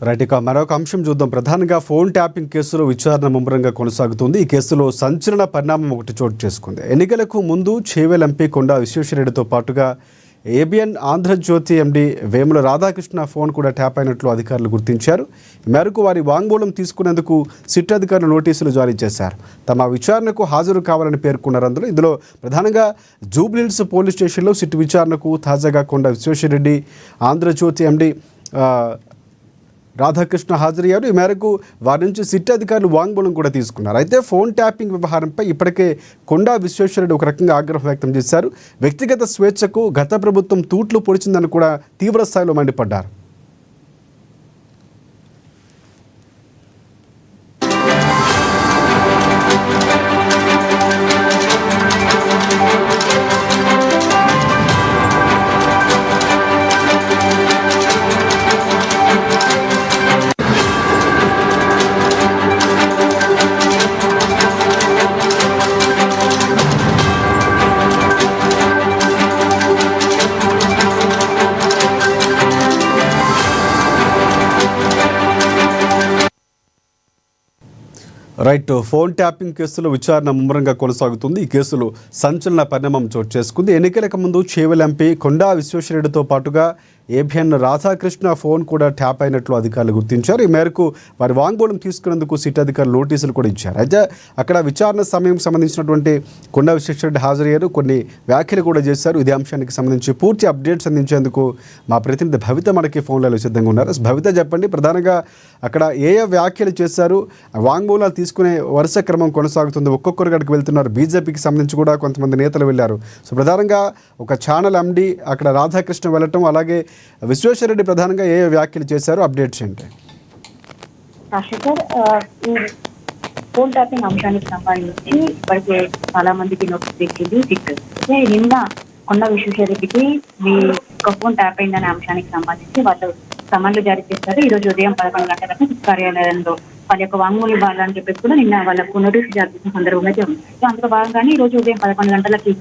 Right, ఇక మరొక అంశం చూద్దాం. ప్రధానంగా ఫోన్ ట్యాపింగ్ కేసులో విచారణ ముమ్మరంగా కొనసాగుతుంది. ఈ కేసులో సంచలన పరిణామం ఒకటి చోటు చేసుకుంది. ఎన్నికలకు ముందు చేవెళ్ల ఎంపీ కొండా విశ్వేశ్వరరెడ్డితో పాటుగా ABN Andhra Jyothy MD Vemula Radhakrishna phone కూడా ట్యాప్ అయినట్లు అధికారులు గుర్తించారు. ఈ మేరకు వారి వాంగ్మూలం తీసుకునేందుకు సిట్ అధికారులు నోటీసులు జారీ చేశారు. తమ విచారణకు హాజరు కావాలని పేర్కొన్నారు. ఇందులో ప్రధానంగా జూబ్లీహిల్స్ పోలీస్ స్టేషన్లో సిట్ విచారణకు తాజాగా కొండా విశ్వేశ్వరరెడ్డి, ఆంధ్రజ్యోతి ఎండీ రాధాకృష్ణ హాజరయ్యారు. ఈ మేరకు వారి నుంచి సిట్ అధికారులు వాంగ్మూలం కూడా తీసుకున్నారు. అయితే ఫోన్ ట్యాపింగ్ వ్యవహారంపై ఇప్పటికే కొండా విశ్వేశ్వరరెడ్డి ఒక రకంగా ఆగ్రహం వ్యక్తం చేశారు. వ్యక్తిగత స్వేచ్ఛకు గత ప్రభుత్వం తూట్లు పొడిచిందని కూడా తీవ్ర స్థాయిలో మండిపడ్డారు. రైట్, ఫోన్ ట్యాపింగ్ కేసులో విచారణ ముమ్మరంగా కొనసాగుతుంది. ఈ కేసులో సంచలన పరిణామం చోటు చేసుకుంది. ఎన్నికలకు ముందు చేవెళ్ల ఎంపీ కొండా విశ్వేశ్వరరెడ్డితో పాటుగా ఏబిఎన్ రాధాకృష్ణ ఫోన్ కూడా ట్యాప్ అయినట్లు అధికారులు గుర్తించారు. ఈ మేరకు వారి వాంగ్మూలం తీసుకునేందుకు సిట్ అధికారులు నోటీసులు కూడా ఇచ్చారు. అయితే అక్కడ విచారణ సమయం సంబంధించినటువంటి కొండా విశ్వేశ్వరరెడ్డి హాజరయ్యారు. కొన్ని వ్యాఖ్యలు కూడా చేశారు. ఇదే అంశానికి సంబంధించి పూర్తి అప్డేట్స్ అందించేందుకు మా ప్రతినిధి భవిత మనకి ఫోన్లలో సిద్ధంగా ఉన్నారు. భవిత, చెప్పండి, ప్రధానంగా అక్కడ ఏ వ్యాఖ్యలు చేశారు? వాంగ్మూలాలు తీసుకునే వరుస క్రమం కొనసాగుతుంది. ఒక్కొక్కరు గడికి వెళ్తున్నారు. బీజేపీకి సంబంధించి కూడా కొంతమంది నేతలు వెళ్ళారు. సో ప్రధానంగా ఒక ఛానల్ ఎండీ అక్కడ రాధాకృష్ణ వెళ్ళటం, అలాగే విశ్వేశ్వరరెడ్డి ప్రధానంగా ఏ వ్యాఖ్యలు చేశారు? అప్డేట్స్ ఏంటి? ఫోన్ ట్యాపింగ్ అంశానికి సంబంధించి ఇప్పటికే చాలా మందికి నోటీస్ తెచ్చింది. నిన్న కొండా విశ్వేశ్వరరెడ్డికి మీ ఫోన్ ట్యాప్ అయిందనే అంశానికి సంబంధించి వాళ్ళు సమన్లు జారీ చేస్తారు. ఈ రోజు ఉదయం 11 గంటలకు కార్యాలయంలో వాళ్ళ యొక్క వాంగ్మూలం ఇవ్వాలని చెప్పేసి కూడా నిన్న వాళ్ళకు నోటీసు జారీ చేసిన సందర్భం అయితే ఉంది. అందులో భాగంగానే ఈ రోజు ఉదయం 11 గంటలకి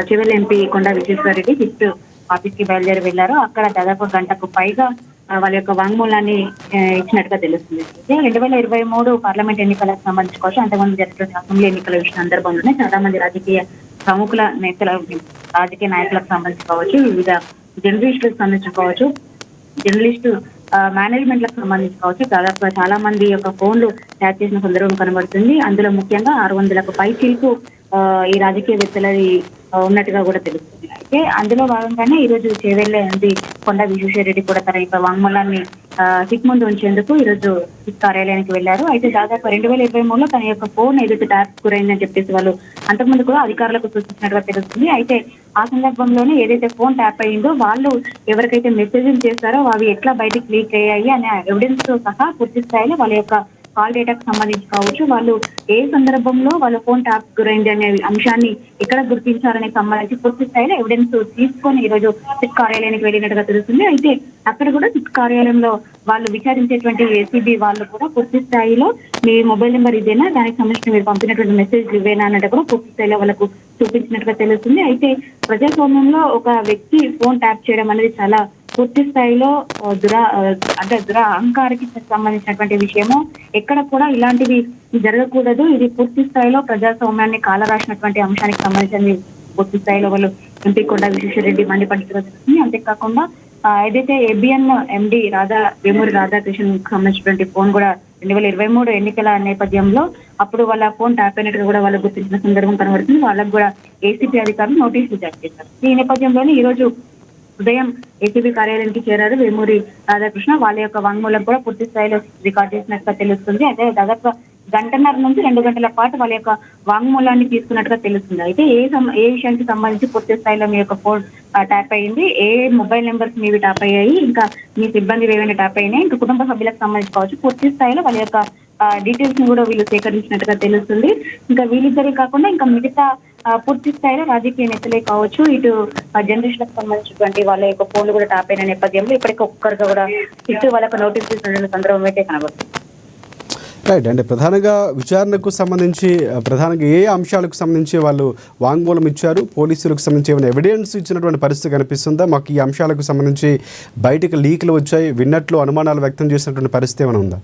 చేవెళ్ల ఎంపీ కొండా విశ్వేశ్వరరెడ్డి సిట్ ఆఫీస్ కి బయలుదేరి వెళ్లారు. అక్కడ దాదాపు గంటకు పైగా వాళ్ళ యొక్క వాంగ్మూలాన్ని ఇచ్చినట్టుగా తెలుస్తుంది. 2023 పార్లమెంట్ ఎన్నికలకు సంబంధించుకోవచ్చు, అంతకుముందు జరిగిన అసెంబ్లీ ఎన్నికల సందర్భంలోనే చాలా మంది రాజకీయ ప్రముఖుల నేతల, రాజకీయ నాయకులకు సంబంధించి కావచ్చు, వివిధ జర్నలిస్టులకు సంబంధించి కావచ్చు, జర్నలిస్టు మేనేజ్మెంట్లకు సంబంధించి కావచ్చు, దాదాపు చాలా మంది యొక్క ఫోన్లు ట్యాప్ చేసిన సందర్భం కనబడుతుంది. అందులో ముఖ్యంగా 600కు పై చిలుకు ఈ రాజకీయవేత్తలది ఉన్నట్టుగా కూడా తెలుస్తుంది. అయితే అందులో భాగంగానే ఈ రోజు చేవెళ్ల ఎంపీ కొండా విశ్వేశ్వరరెడ్డి కూడా తన యొక్క వాంగ్మూలాన్ని సిట్ ముందు ఉంచేందుకు ఈ రోజు సిట్ కార్యాలయానికి వెళ్లారు. అయితే దాదాపు 2023లో తన యొక్క ఫోన్ ఏదైతే ట్యాప్ గురైందని చెప్పేసి వాళ్ళు అంతకుముందు కూడా అధికారులకు సూచించినట్టుగా తెలుస్తుంది. అయితే ఆ సందర్భంలోనే ఏదైతే ఫోన్ ట్యాప్ అయ్యిందో వాళ్ళు ఎవరికైతే మెసేజ్లు చేస్తారో అవి ఎట్లా బయటికి లీక్ అయ్యాయి అనే ఎవిడెన్స్ తో సహా పూర్తి స్థాయిలో వాళ్ళ యొక్క కాల్ డేటాకు సంబంధించి కావచ్చు, వాళ్ళు ఏ సందర్భంలో వాళ్ళ ఫోన్ ట్యాప్ గురైంది అనే అంశాన్ని ఎక్కడ గుర్తించారనే సంబంధించి పూర్తి స్థాయిలో ఎవిడెన్స్ తీసుకొని ఈ రోజు సిట్ కార్యాలయానికి వెళ్ళినట్టుగా తెలుస్తుంది. అయితే అక్కడ కూడా సిట్ కార్యాలయంలో వాళ్ళు విచారించేటువంటి ఏసీబీ వాళ్ళు కూడా పూర్తి స్థాయిలో మీ మొబైల్ నెంబర్ ఇదేనా, దానికి సంబంధించి మీరు పంపినటువంటి మెసేజ్ ఇవేనా అన్నట్టు కూడా పూర్తి స్థాయిలో వాళ్ళకు చూపించినట్టుగా తెలుస్తుంది. అయితే ప్రజాస్వామ్యంలో ఒక వ్యక్తి ఫోన్ ట్యాప్ చేయడం అనేది చాలా పూర్తి స్థాయిలో అహంకారానికి సంబంధించినటువంటి విషయము. ఎక్కడ కూడా ఇలాంటివి జరగకూడదు. ఇది పూర్తి స్థాయిలో ప్రజాస్వామ్యాన్ని కాలరాసినటువంటి అంశానికి సంబంధించి పూర్తి స్థాయిలో వాళ్ళు ఎంపీ కొండా విశ్వేశ్వరరెడ్డి మండిపడ్డట్టుగా తెలుస్తుంది. అంతేకాకుండా ఏదైతే ఏబిఎన్ ఎండీ వేమూరి రాధాకృష్ణకు సంబంధించినటువంటి ఫోన్ కూడా 2023 ఎన్నికల నేపథ్యంలో అప్పుడు వాళ్ళ ఫోన్ ట్యాప్ అయినట్టుగా కూడా వాళ్ళు గుర్తించిన సందర్భం కనబడుతుంది. వాళ్ళకు కూడా ఏసీపీ అధికారులు నోటీసులు జారీ చేశారు. ఈ నేపథ్యంలోనే ఈ రోజు ఉదయం ఏసీబీ కార్యాలయానికి చేరారు వేమూరి రాధాకృష్ణ. వాళ్ళ యొక్క వాంగ్మూలం కూడా పూర్తి స్థాయిలో రికార్డ్ చేసినట్టుగా తెలుస్తుంది. అయితే దాదాపు 1.5 నుంచి 2 గంటల పాటు వాళ్ళ యొక్క వాంగ్మూలాన్ని తీసుకున్నట్టుగా తెలుస్తుంది. అయితే ఏ విషయానికి సంబంధించి పూర్తి స్థాయిలో మీ యొక్క ఫోన్ ట్యాప్ అయ్యింది, ఏ మొబైల్ నెంబర్స్ మీవి ట్యాప్ అయ్యాయి, ఇంకా మీ సిబ్బంది ఏమైనా ట్యాప్ అయినాయి, ఇంకా కుటుంబ సభ్యులకు సంబంధించి కావచ్చు, పూర్తి స్థాయిలో వాళ్ళ యొక్క డీటెయిల్స్ ని కూడా వీళ్ళు సేకరించినట్టుగా తెలుస్తుంది. ఇంకా వీళ్ళిద్దరే కాకుండా ఇంకా మిగతా పూర్తి స్థాయిలో రాజకీయ నేతలే కావచ్చు, ఇటు జర్నలిస్టులకు సంబంధించినటువంటి వాళ్ళ యొక్క ఫోన్లు కూడా ట్యాప్ అయిన నేపథ్యంలో ఇప్పటికీ ఒక్కరిగా కూడా ఇటు వాళ్ళకు నోటీస్ ఇస్తున్న సందర్భం అయితే కనబడుతుంది. రైట్. అంటే ప్రధానంగా విచారణకు సంబంధించి ప్రధానంగా ఏ అంశాలకు సంబంధించి వాళ్ళు వాంగ్మూలం ఇచ్చారు, పోలీసులకు సంబంధించి ఏమైనా ఎవిడెన్స్ ఇచ్చినటువంటి పరిస్థితి కనిపిస్తుందా? మాకు ఈ అంశాలకు సంబంధించి బయటకు లీకులు వచ్చాయి, విన్నట్లు అనుమానాలు వ్యక్తం చేసినటువంటి పరిస్థితి ఏమైనా ఉందా?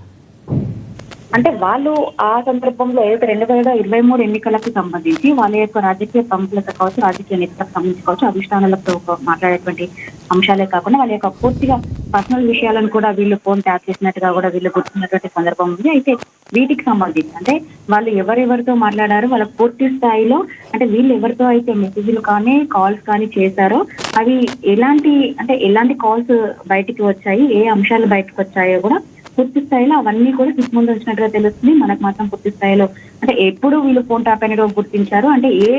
అంటే వాళ్ళు ఆ సందర్భంలో ఏదైతే 2023 ఎన్నికలకు సంబంధించి వాళ్ళ యొక్క రాజకీయ ప్రముఖులతో కావచ్చు, రాజకీయ నేతలకు సంబంధించి కావచ్చు, అధిష్టానాలతో మాట్లాడేటువంటి అంశాలే కాకుండా వాళ్ళ యొక్క పూర్తిగా పర్సనల్ విషయాలను కూడా వీళ్ళు ఫోన్ ట్యాప్ చేసినట్టుగా కూడా వీళ్ళు గుర్తున్నటువంటి సందర్భం ఉంది. అయితే వీటికి సంబంధించి అంటే వాళ్ళు ఎవరెవరితో మాట్లాడారో వాళ్ళ పూర్తి స్థాయిలో అంటే వీళ్ళు ఎవరితో అయితే మెసేజ్లు కానీ కాల్స్ కానీ చేశారో అవి ఎలాంటి కాల్స్ బయటికి వచ్చాయి, ఏ అంశాలు బయటకు వచ్చాయో కూడా పూర్తి స్థాయిలో అవన్నీ కూడా ముందు వచ్చినట్టుగా తెలుస్తుంది. మనకు మాత్రం పూర్తి స్థాయిలో అంటే ఎప్పుడు వీళ్ళు ఫోన్ ట్యాప్ అయినట్టు గుర్తించారు, అంటే ఏ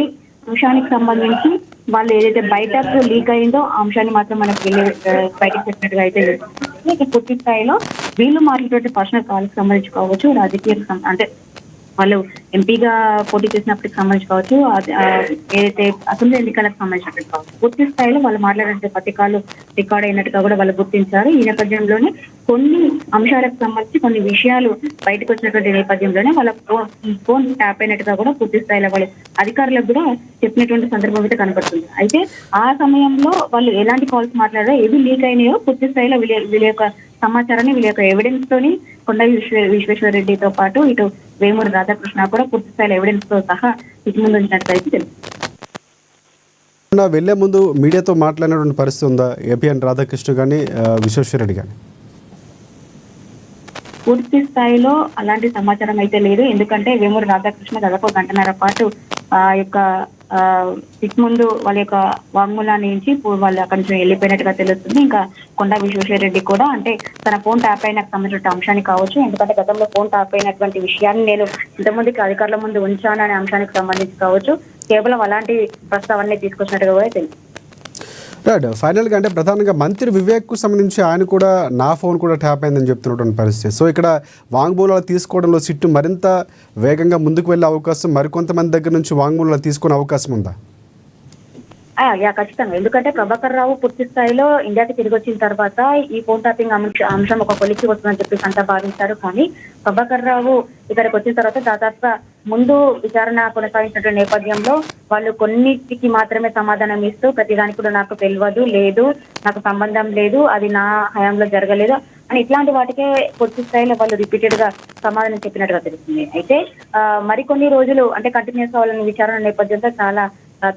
అంశానికి సంబంధించి వాళ్ళు ఏదైతే బయటకు లీక్ అయిందో ఆ అంశాన్ని మాత్రం మనకు బయటకు చెప్పినట్టుగా అయితే పూర్తి స్థాయిలో వీళ్ళు మాట్లాడేటువంటి పర్సనల్ కాల్కి సంబంధించి కావచ్చు, రాజకీయ అంటే వాళ్ళు ఎంపీగా పోటీ చేసినప్పటికి సంబంధించి కావచ్చు, ఏదైతే అసెంబ్లీ ఎన్నికలకు సంబంధించినట్టు కావచ్చు, పూర్తి స్థాయిలో వాళ్ళు మాట్లాడే ప్రతి కాలు రికార్డ్ అయినట్టుగా కూడా వాళ్ళు గుర్తించారు. ఈ నేపథ్యంలోనే కొన్ని అంశాలకు సంబంధించి కొన్ని విషయాలు బయటకు వచ్చినటువంటి నేపథ్యంలోనే వాళ్ళ ఫోన్ ట్యాప్ అయినట్టుగా కూడా పూర్తి స్థాయిలో వాళ్ళు అధికారులకు కూడా చెప్పినటువంటి సందర్భం అయితే కనబడుతుంది. అయితే ఆ సమయంలో వాళ్ళు ఎలాంటి కాల్స్ మాట్లాడారో ఏవి లీక్ అయినాయో పూర్తి స్థాయిలో వీళ్ళ యొక్క సమాచారాన్ని వీళ్ళ యొక్క ఎవిడెన్స్ తోని కొండ విశ్వేశ్వరరెడ్డితో పాటు ఇటు వేమూరి రాధాకృష్ణ కూడా పూర్తి స్థాయిలో ఎవిడెన్స్ తో సహా ఇటు ముందు ఉంచినట్లయితే తెలుసు. వెళ్లే ముందు మీడియాతో మాట్లాడినటువంటి పరిస్థితి ఉందా ఏపీఎన్ రాధాకృష్ణ కానీ విశ్వేశ్వరరెడ్డి కానీ? పూర్తి స్థాయిలో అలాంటి సమాచారం అయితే లేదు. ఎందుకంటే వేమూరి రాధాకృష్ణ దాదాపు గంటన్నర పాటు ఆ యొక్క సిట్ ముందు వాళ్ళ యొక్క వాంగ్మూలాన్ని నుంచి వాళ్ళు అక్కడి నుంచి వెళ్ళిపోయినట్టుగా తెలుస్తుంది. ఇంకా కొండా విశ్వేశ్వరరెడ్డి కూడా అంటే తన ఫోన్ ట్యాప్ అయినకు సంబంధించిన అంశానికి కావచ్చు, ఎందుకంటే గతంలో ఫోన్ ట్యాప్ అయినటువంటి విషయాన్ని నేను ఇంతమందికి అధికారుల ముందు ఉంచాను అనే అంశానికి సంబంధించి కావచ్చు, కేవలం అలాంటి ప్రస్తావన తీసుకొచ్చినట్టుగా కూడా తెలుసు. రైట్. ఫైనల్గా అంటే ప్రధానంగా మంత్రి వివేక్కు సంబంధించి ఆయన కూడా నా ఫోన్ కూడా ట్యాప్ అయిందని చెప్తున్నటువంటి పరిస్థితి. సో ఇక్కడ వాంగ్మూలాలు తీసుకోవడంలో సిట్టు మరింత వేగంగా ముందుకు వెళ్ళే అవకాశం, మరికొంతమంది దగ్గర నుంచి వాంగ్మూలాలు తీసుకునే అవకాశం ఉందా? ఖచ్చితంగా. ఎందుకంటే ప్రభాకర్ రావు పూర్తి స్థాయిలో ఇండియాకి తిరిగి వచ్చిన తర్వాత ఈ ఫోన్ ట్యాపింగ్ అంశం ఒక కొలిక్కి వస్తుందని చెప్పేసి అంతా భావించారు. కానీ ప్రభాకర్ రావు ఇక్కడికి వచ్చిన తర్వాత దాదాపుగా ముందు విచారణ కొనసాగించినటువంటి నేపథ్యంలో వాళ్ళు కొన్నిటికి మాత్రమే సమాధానం ఇస్తూ ప్రతిదానికి కూడా నాకు తెలియదు, లేదు, నాకు సంబంధం లేదు, అది నా హయాంలో జరగలేదు అని ఇట్లాంటి వాటికే పూర్తి స్థాయిలో వాళ్ళు రిపీటెడ్ గా సమాధానం చెప్పినట్టుగా తెలుస్తుంది. అయితే మరికొన్ని రోజులు అంటే కంటిన్యూస్ వాళ్ళని విచారణ నేపథ్యంలో చాలా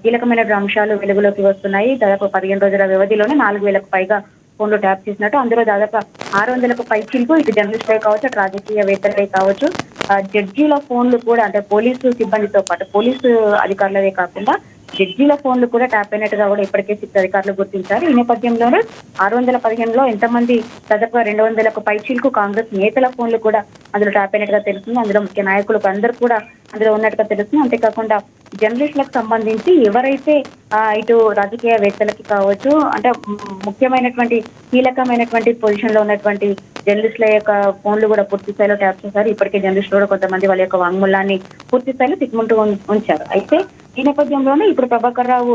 కీలకమైన అంశాలు వెలుగులోకి వస్తున్నాయి. దాదాపు 15 రోజుల వ్యవధిలోనే 4,000కు పైగా ఫోన్లు ట్యాప్ చేసినట్టు, అందులో దాదాపు 600కు పైచిలకు ఇటు జర్నలిస్టులే కావచ్చు, అటు రాజకీయవేత్తలే కావచ్చు, జడ్జీల ఫోన్లు కూడా అంటే పోలీసు సిబ్బందితో పాటు పోలీసు అధికారులవే కాకుండా జడ్జీల ఫోన్లు కూడా ట్యాప్ అయినట్టుగా కూడా ఇప్పటికే సిట్ అధికారులు గుర్తించారు. ఈ నేపథ్యంలోనే 615లో ఎంతమంది దాదాపు 200కు పైచీలకు కాంగ్రెస్ నేతల ఫోన్లు కూడా అందులో ట్యాప్ అయినట్టుగా తెలుస్తుంది. అందులో ముఖ్య నాయకులకు అందరూ కూడా అందులో ఉన్నట్టుగా తెలుస్తుంది. అంతేకాకుండా జర్నలిస్టులకు సంబంధించి ఎవరైతే ఇటు రాజకీయవేత్తలకి కావచ్చు అంటే ముఖ్యమైనటువంటి కీలకమైనటువంటి పొజిషన్ లో ఉన్నటువంటి జర్నలిస్టుల యొక్క ఫోన్లు కూడా పూర్తి స్థాయిలో ట్యాప్ చేశారు. ఇప్పటికే జర్నలిస్టులు కూడా కొంతమంది వాళ్ళ యొక్క వాంగ్మూలాన్ని పూర్తి స్థాయిలో సిగ్గుంటూ ఉంచారు. అయితే ఈ నేపథ్యంలోనే ఇప్పుడు ప్రభాకర్ రావు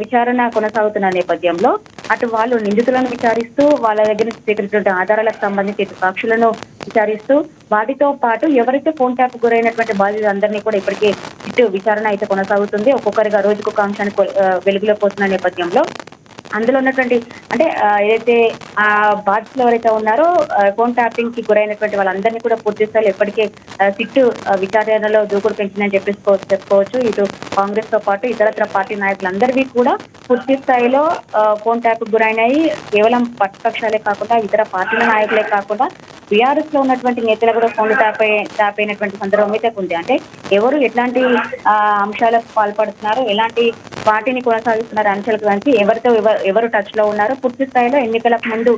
విచారణ కొనసాగుతున్న నేపథ్యంలో అటు వాళ్ళు నిందితులను విచారిస్తూ వాళ్ళ దగ్గర నుంచి సేకరించిన ఆధారాలకు సంబంధించి సాక్షులను విచారిస్తూ వాటితో పాటు ఎవరైతే ఫోన్ ట్యాప్ గురైనటువంటి బాధితులందరినీ కూడా ఇప్పటికే ఇటు విచారణ అయితే కొనసాగుతుంది. ఒక్కొక్కరిగా రోజుకొక అంశానికి వెలుగులోకి వస్తున్న నేపథ్యంలో అందులో ఉన్నటువంటి అంటే ఏదైతే ఆ బాధితులు ఎవరైతే ఉన్నారో ఫోన్ ట్యాపింగ్ కి గురైనటువంటి వాళ్ళందరినీ కూడా పూర్తి స్థాయిలో ఇప్పటికే సిట్టు విచారణలో దూకుడు పెంచిందని చెప్పుకోవచ్చు. ఇటు కాంగ్రెస్ తో పాటు ఇతరత్ర పార్టీ నాయకులందరివి కూడా పూర్తి స్థాయిలో ఫోన్ ట్యాప్ గురైనాయి. కేవలం ప్రతిపక్షాలే కాకుండా ఇతర పార్టీల నాయకులే కాకుండా బీఆర్ఎస్ లో ఉన్నటువంటి నేతలు కూడా ఫోన్లు ట్యాప్ అయినటువంటి సందర్భం అయితే ఉంది. అంటే ఎవరు ఎట్లాంటి అంశాలకు పాల్పడుతున్నారు, ఎలాంటి పార్టీని కొనసాగిస్తున్నారు అంశాలకు గురించి ఎవరితో ఎవరు టచ్ లో ఉన్నారు, పూర్తి స్థాయిలో ఎన్నికలకు ముందు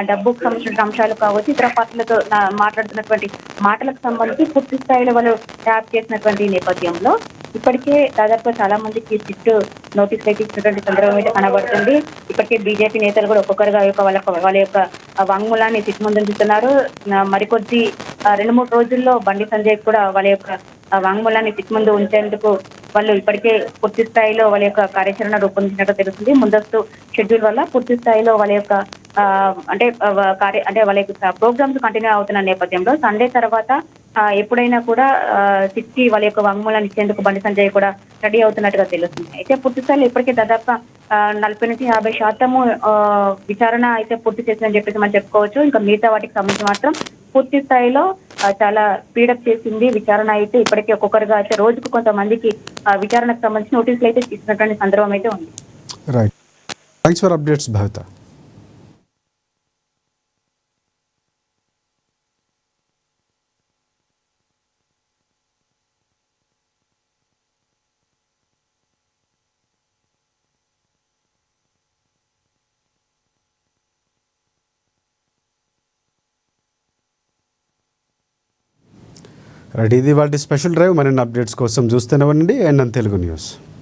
డబ్బుకు సంబంధించిన అంశాలు కావచ్చు, ఇతర పార్టీలతో మాట్లాడుతున్నటువంటి మాటలకు సంబంధించి పూర్తి స్థాయిలో వాళ్ళు ట్యాప్ చేసినటువంటి నేపథ్యంలో ఇప్పటికే దాదాపు చాలా మందికి సిట్ నోటీసులు అయితే ఇచ్చినటువంటి సందర్భం అయితే కనబడుతుంది. ఇప్పటికే బీజేపీ నేతలు కూడా ఒక్కొక్కరుగా వాళ్ళ యొక్క వాంగ్మూలాన్ని సిట్ ముందు ఉంచుతున్నారు. మరికొద్ది 2-3 రోజుల్లో బండి సంజయ్ కూడా వాళ్ళ యొక్క వాంగ్మూలాన్ని సిట్ ముందు ఉంచేందుకు వాళ్ళు ఇప్పటికే పూర్తి స్థాయిలో వాళ్ళ యొక్క కార్యాచరణ రూపొందించినట్టు తెలుస్తుంది. ముందస్తు షెడ్యూల్ వల్ల పూర్తి స్థాయిలో వాళ్ళ యొక్క అంటే వాళ్ళ యొక్క ప్రోగ్రామ్స్ కంటిన్యూ అవుతున్న నేపథ్యంలో సండే తర్వాత ఎప్పుడైనా కూడా తిట్టి వాళ్ళ యొక్క వాంగ్మూలాన్ని ఇచ్చేందుకు బండి సంజయ్ కూడా రెడీ అవుతున్నట్టుగా తెలుస్తుంది. అయితే పూర్తి స్థాయిలో ఇప్పటికే దాదాపు 40-50% విచారణ అయితే పూర్తి చేసిందని చెప్పేసి మనం చెప్పుకోవచ్చు. ఇంకా మిగతా వాటికి సంబంధించి మాత్రం పూర్తి స్థాయిలో చాలా స్పీడప్ చేసింది విచారణ. అయితే ఇప్పటికే ఒక్కొక్కరుగా అయితే రోజుకు కొంతమందికి విచారణకు సంబంధించి నోటీసులు అయితే ఇస్తున్నటువంటి సందర్భం అయితే ఉంది. Right, thanks for updates Bhavitha. Right, ఇది వాటి స్పెషల్ డ్రైవ్. మరిన్ని అప్డేట్స్ కోసం చూస్తూనే ఉండండి NN తెలుగు న్యూస్.